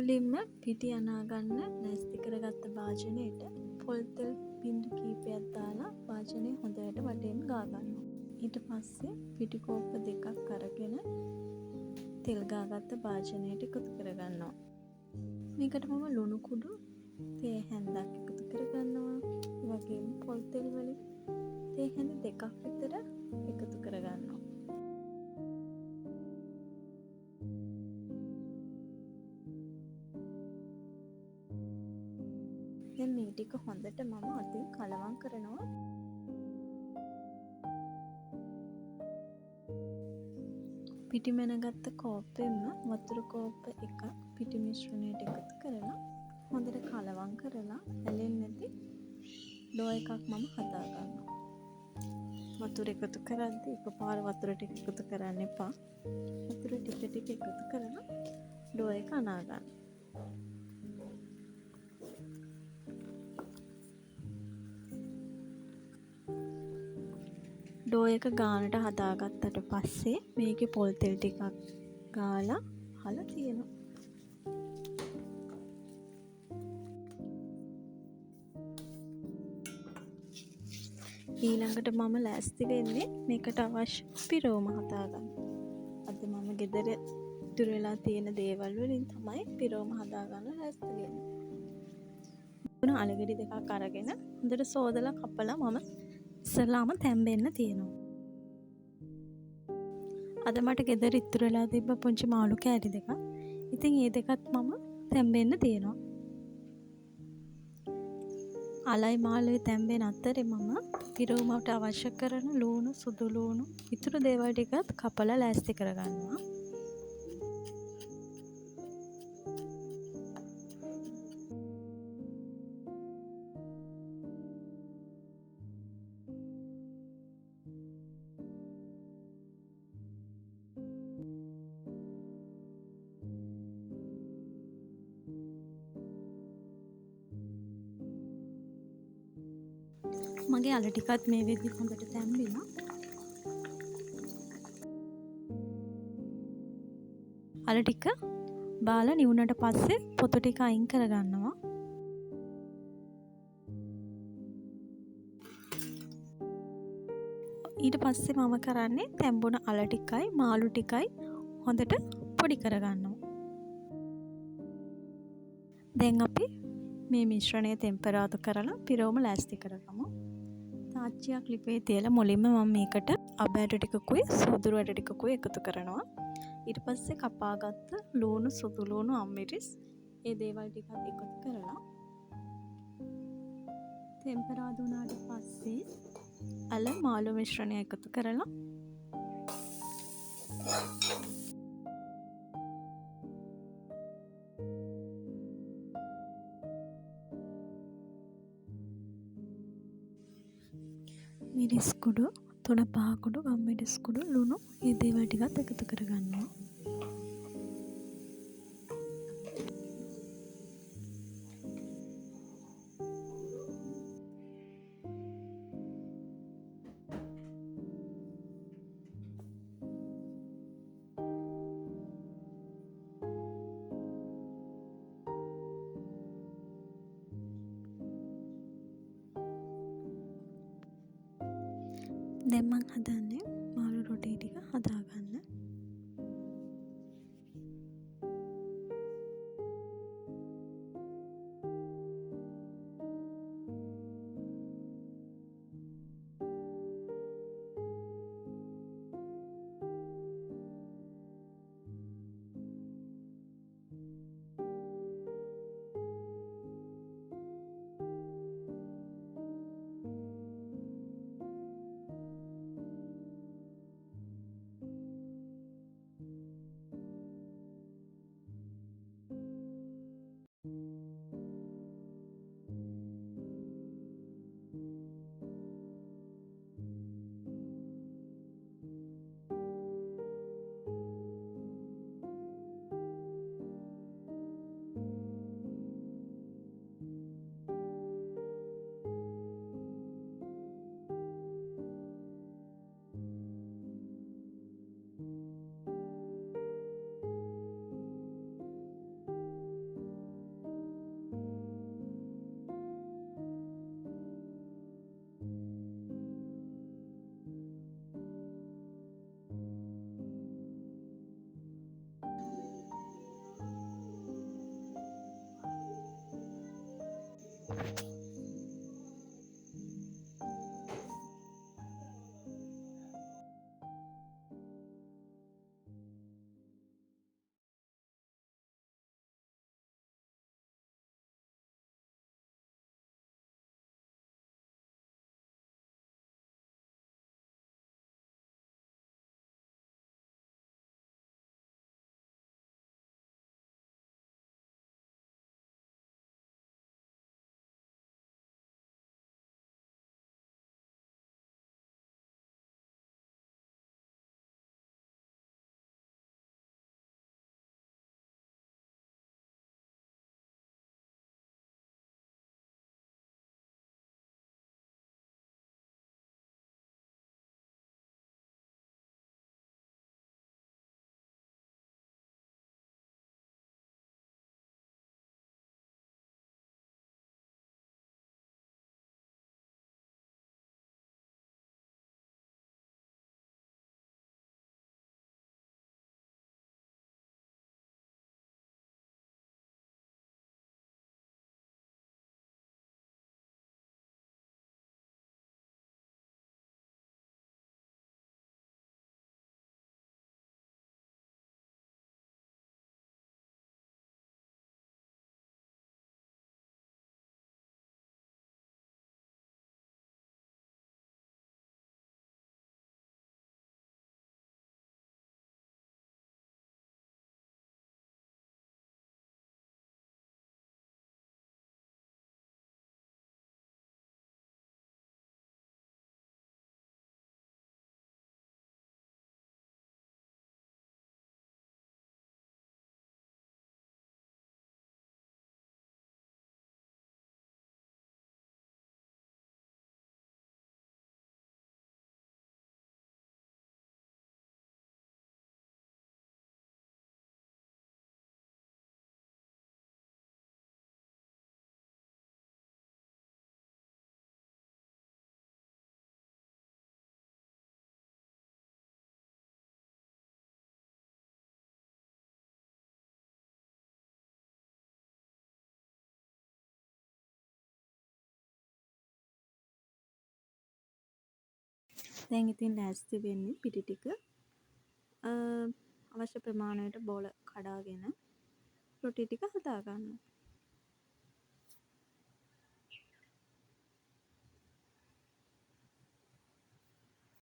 මුලින්ම පිටි අනා ගන්න ලෑස්ති කරගත්ත භාජනයට පොල් තෙල් බිංදු කීපයක් දාලා භාජනය හොඳට වටේම ගා ගන්නවා. ඊට පස්සේ පිටි කෝප්ප දෙකක් අරගෙන තෙල් ගාගත්ත භාජනයට එකතු කරගන්නවා. මේකට මම ලුණු කුඩු තේ හැන්දක් එකතු කරගන්නවා. ඒ වගේම පොල් තෙල් වලින් තේ හැඳ දෙකක් විතර එකතු කරගන්නවා. දැන් මේ ටික හොඳට මම අතින් කලවම් කරනවා. පිටි මැනගත්ත කෝප්පෙන්ම වතුර කෝප්ප එකක් පිටි මිශ්‍රණයට එකතු කරලා හොඳට කලවම් කරලා ඇලෙන්නේ නැති ඩෝ එකක් මම හදා ගන්නවා. වතුර එකතු කරද්දී එකපාර වතුර ටික එකතු කරන්න එපා. වතුර ටික ටික එකතු කරලා ඩෝ එක අනා ගන්න. ඩෝ එක ගානට හදාගත්තට පස්සේ මේකේ පොල් තෙල් ටිකක් ගාලා හලා තියෙනවා. ඊළඟට මම ලෑස්ති වෙන්නේ මේකට අවශ්‍ය පිරෝම හදාගන්න. අද මම ගෙදර ඉතුරු වෙලා තියෙන දේවල් වලින් තමයි පිරෝම හදාගන්න ලෑස්ති වෙන්නේ. මොන අලගෙඩි දෙකක් අරගෙන හොඳට සෝදලා කපලා මම ඉස්සෙල්ලාම තැම්බෙන්න තියෙනවා. අද මට ගෙදර ඉතුරු වෙලා තිබ්බ පුංචි මාළු කෑලි දෙකක්. ඉතින් මේ දෙකත් මම තැම්බෙන්න තියෙනවා. අලයි මාළුවේ තැම්බෙන අතරේ මම පිරෝමට අවශ්‍ය කරන ලූණු, සුදු ලූණු, ඉතුරු දේවල් ටිකත් කපලා ලෑස්ති කරගන්නවා. මගේ අල ටිකත් මේ විදිහට හොඳට තැම්බිලා. අල ටික බාලා නිවුනට පස්සේ පොතු ටික අයින් කරගන්නවා. ඊට පස්සේ මම කරන්නේ තැම්බුණ අල ටිකයි මාළු ටිකයි හොඳට පොඩි කරගන්නවා. දැන් අපි මේ මිශ්‍රණය ටෙම්පරාදු කරලා පිරෝම ලෑස්ති කරගමු. තාච්චියක් ලිපේ තියලා මුලින්ම මම මේකට අබ ඇට ටිකකුයි සොදුරු ඇට ටිකකුයි එකතු කරනවා. ඊට පස්සේ කපාගත්ත ලූණු, සුදු ලූණු, අම්මිරිස් ඒ දේවල් ටිකත් එකතු කරලා ටෙම්පරාදු වුණාට පස්සේ අල මාළු මිශ්‍රණය එකතු කරලා මිරිස් කුඩු 3-5 කුඩු, අම්මිරිස් කුඩු, ලුණු මේ දේවල් ටිකත් එකතු කරගන්නවා. දැන් මම හදන්නේ මාළු රොටි ටික හදාගන්න. දැන් ඉතින් ලෑස්ති වෙන්නේ පිටි ටික අවශ්‍ය ප්‍රමාණයට බෝල කඩාගෙන රොටි ටික හදා ගන්න.